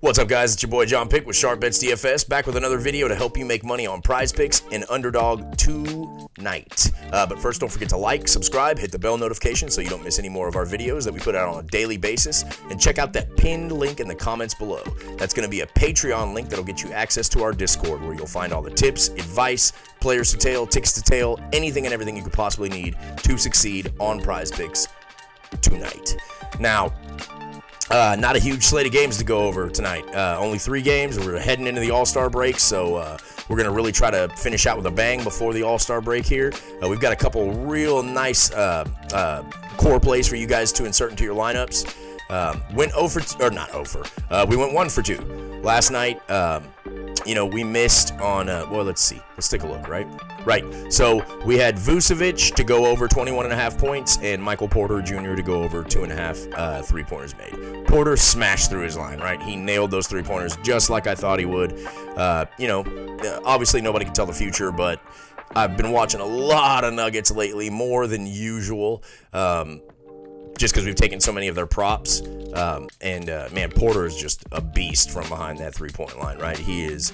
What's up, guys? It's your boy JohnPick with Sharp Bets DFS, back with another video to help you make money on PrizePicks and Underdog tonight. But first, don't forget to like, subscribe, hit the bell notification so you don't miss any more of our videos that we put out on a daily basis, and check out that pinned link in the comments below. That's going to be a Patreon link that'll get you access to our Discord, where you'll find all the tips, advice, players to tail, tickets to tail, anything and everything you could possibly need to succeed on PrizePicks tonight. Now, not a huge slate of games to go over tonight. Only 3 games. We're heading into the All-Star break, so we're going to really try to finish out with a bang before the All-Star break here. We've got a couple real nice core plays for you guys to insert into your lineups. We went 1 for 2 last night. We missed on, let's see. Let's take a look, right? So we had Vucevic to go over 21.5 points and Michael Porter Jr. to go over 2.5 3-pointers made. Porter smashed through his line, right? He nailed those 3-pointers just like I thought he would. Obviously nobody can tell the future, but I've been watching a lot of Nuggets lately, more than usual. Just because we've taken so many of their props. Man, Porter is just a beast from behind that 3-point line, right? He is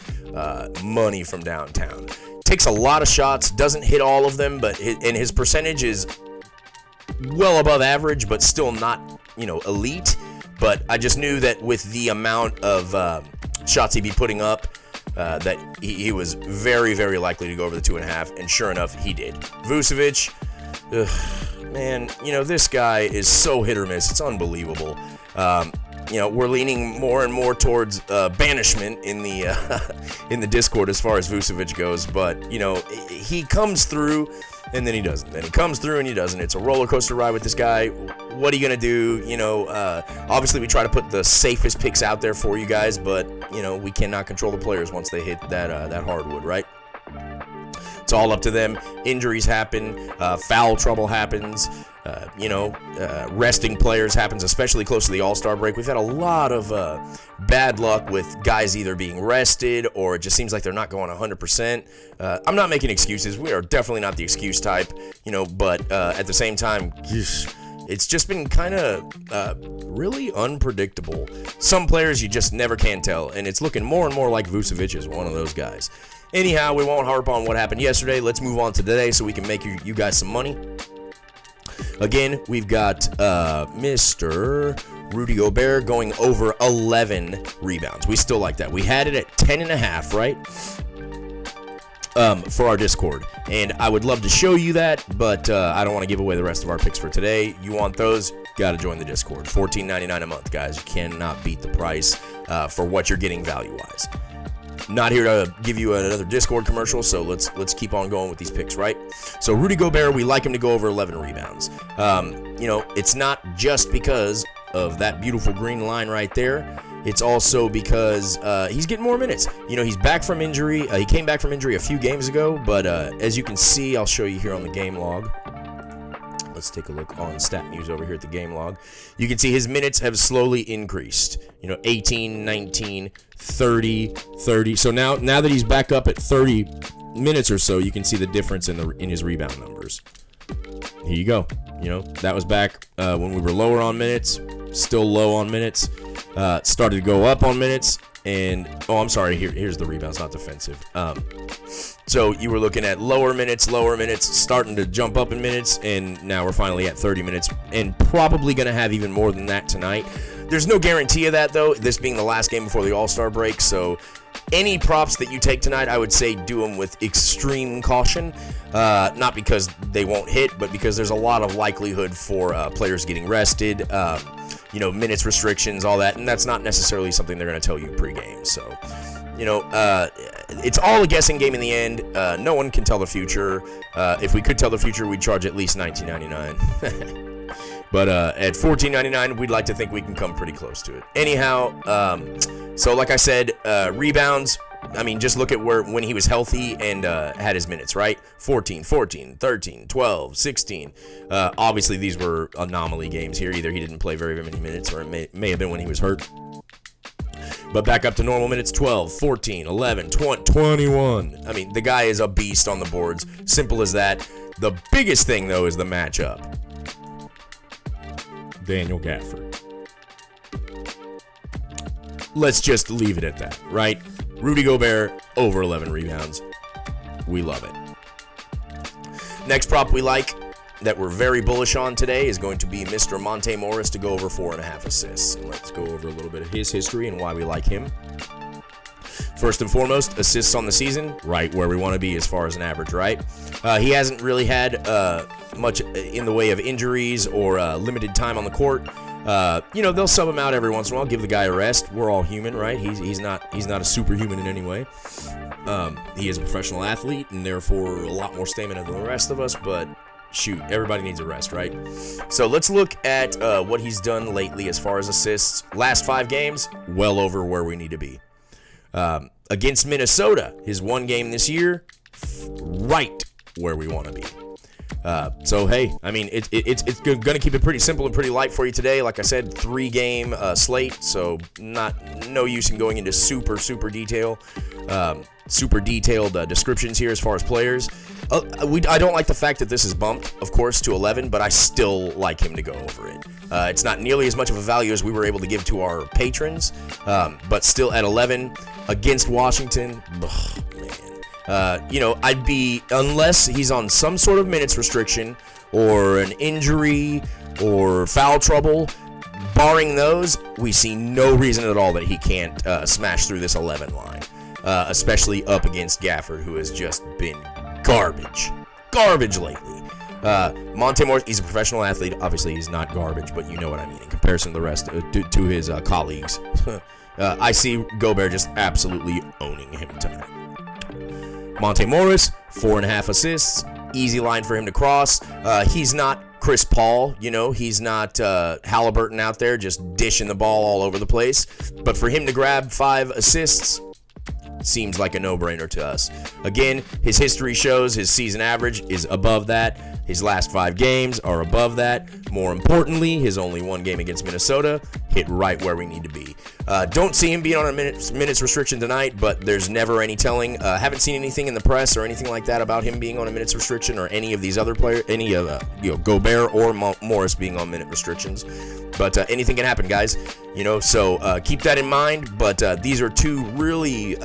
money from downtown. Takes a lot of shots, doesn't hit all of them, and his percentage is well above average, but still not, elite. But I just knew that with the amount of shots he'd be putting up, that he was very, very likely to go over the 2.5, and sure enough, he did. Vucevic, man, this guy is so hit or miss. It's unbelievable. We're leaning more and more towards banishment in the Discord as far as Vucevic goes, but he comes through and then he doesn't. Then he comes through and he doesn't. It's a roller coaster ride with this guy. What are you gonna do? Obviously we try to put the safest picks out there for you guys, but we cannot control the players once they hit that hardwood, right? It's all up to them. Injuries happen, foul trouble happens, resting players happens, especially close to the All-Star break. We've had a lot of bad luck with guys either being rested or it just seems like they're not going 100%. I'm not making excuses. We are definitely not the excuse type, but at the same time, it's just been kind of really unpredictable. Some players you just never can tell, and it's looking more and more like Vucevic is one of those guys. Anyhow, we won't harp on what happened yesterday. Let's move on to today so we can make you guys some money. Again, we've got Mr. Rudy Gobert going over 11 rebounds. We still like that. We had it at 10.5, right? For our Discord. And I would love to show you that, but I don't want to give away the rest of our picks for today. You want those? Got to join the Discord. $14.99 a month, guys. You cannot beat the price for what you're getting value-wise. Not here to give you another Discord commercial, so let's keep on going with these picks, right? So Rudy Gobert, we like him to go over 11 rebounds. It's not just because of that beautiful green line right there. It's also because he's getting more minutes. He's back from injury. He came back from injury a few games ago, but as you can see, I'll show you here on the game log. Let's take a look on Stat News over here at the game log. You can see his minutes have slowly increased. 18, 19, 30, 30. So now that he's back up at 30 minutes or so, you can see the difference in his rebound numbers. Here you go. That was back when we were lower on minutes, still low on minutes. Started to go up on minutes, and here's the rebounds, not defensive. So you were looking at lower minutes, starting to jump up in minutes, and now we're finally at 30 minutes, and probably going to have even more than that tonight. There's no guarantee of that, though, this being the last game before the All-Star break, so any props that you take tonight, I would say do them with extreme caution, not because they won't hit, but because there's a lot of likelihood for players getting rested, minutes restrictions, all that, and that's not necessarily something they're going to tell you pregame, so... it's all a guessing game in the end. No one can tell the future. If we could tell the future, we'd charge at least $19.99. But at $14.99, we'd like to think we can come pretty close to it. Anyhow, so like I said, rebounds. Just look at when he was healthy and had his minutes, right? 14, 13, 12, 16. Obviously, these were anomaly games here. Either he didn't play very, very many minutes, or it may have been when he was hurt. But back up to normal minutes, 12, 14, 11, 20, 21. The guy is a beast on the boards. Simple as that. The biggest thing, though, is the matchup. Daniel Gafford. let's just leave it at that, right? Rudy Gobert, over 11 rebounds. We love it. Next prop we like that we're very bullish on today is going to be Mr. Monte Morris to go over 4.5 assists. And let's go over a little bit of his history and why we like him. First and foremost, assists on the season, right where we want to be as far as an average, right? He hasn't really had much in the way of injuries or limited time on the court. They'll sub him out every once in a while, give the guy a rest. We're all human, right? He's not a superhuman in any way. He is a professional athlete and therefore a lot more stamina than the rest of us, but shoot, everybody needs a rest, right? So let's look at what he's done lately as far as assists. Last 5 games, well over where we need to be. Against Minnesota, his one game this year, right where we want to be. So hey, I mean, it's going to keep it pretty simple and pretty light for you today. Like I said, 3-game slate, so no use in going into super detailed descriptions here as far as players. I don't like the fact that this is bumped, of course, to 11, but I still like him to go over it. It's not nearly as much of a value as we were able to give to our patrons, but still at 11 against Washington, man. I'd be, unless he's on some sort of minutes restriction or an injury or foul trouble, barring those, we see no reason at all that he can't smash through this 11 line, especially up against Gafford, who has just been garbage lately. Monte Morris, he's a professional athlete. Obviously, he's not garbage, but you know what I mean in comparison to the rest, to his colleagues. I see Gobert just absolutely owning him tonight. Monte Morris, 4.5 assists. Easy line for him to cross. He's not Chris Paul, he's not Halliburton out there just dishing the ball all over the place. But for him to grab 5 assists, seems like a no-brainer to us. Again, his history shows his season average is above that. His last 5 games are above that. More importantly, his only 1 game against Minnesota hit right where we need to be. Don't see him being on a minutes restriction tonight, but there's never any telling. Haven't seen anything in the press or anything like that about him being on a minutes restriction or any of these other players, any of Gobert or Morris being on minute restrictions. But anything can happen, guys. So keep that in mind. But these are 2 really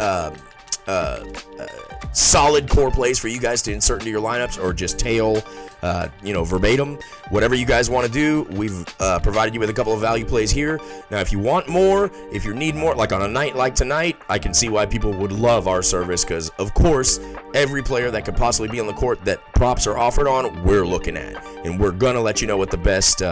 solid core plays for you guys to insert into your lineups or just tail, verbatim. Whatever you guys want to do, we've provided you with a couple of value plays here. Now, if you want more, if you need more, like on a night like tonight, I can see why people would love our service because, of course, every player that could possibly be on the court that props are offered on, we're looking at. And we're going to let you know what the best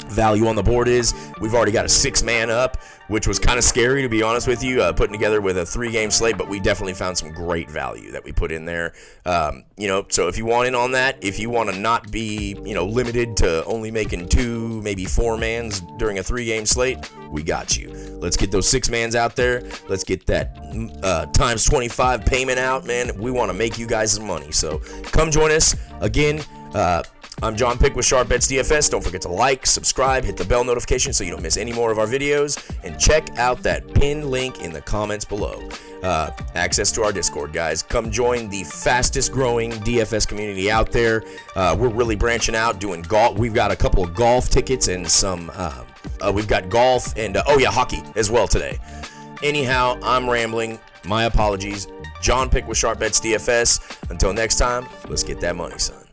value on the board is. We've already got a 6-man up, which was kind of scary, to be honest with you, putting together with a 3-game slate, but we definitely found some great value that we put in there. So if you want in on that, if you want to not be, limited to only making 2, maybe 4 mans during a 3-game slate, we got you. Let's get those 6 mans out there. Let's get that times 25 payment out, man. We want to make you guys some money. So come join us. Again, I'm JohnPick with Sharp Bets DFS. Don't forget to like, subscribe, hit the bell notification so you don't miss any more of our videos, and check out that pinned link in the comments below. Access to our Discord, guys. Come join the fastest growing DFS community out there. We're really branching out, doing golf. We've got a couple of golf tickets and some, we've got golf and, hockey as well today. Anyhow, I'm rambling. My apologies. JohnPick with Sharp Bets DFS. Until next time, let's get that money, son.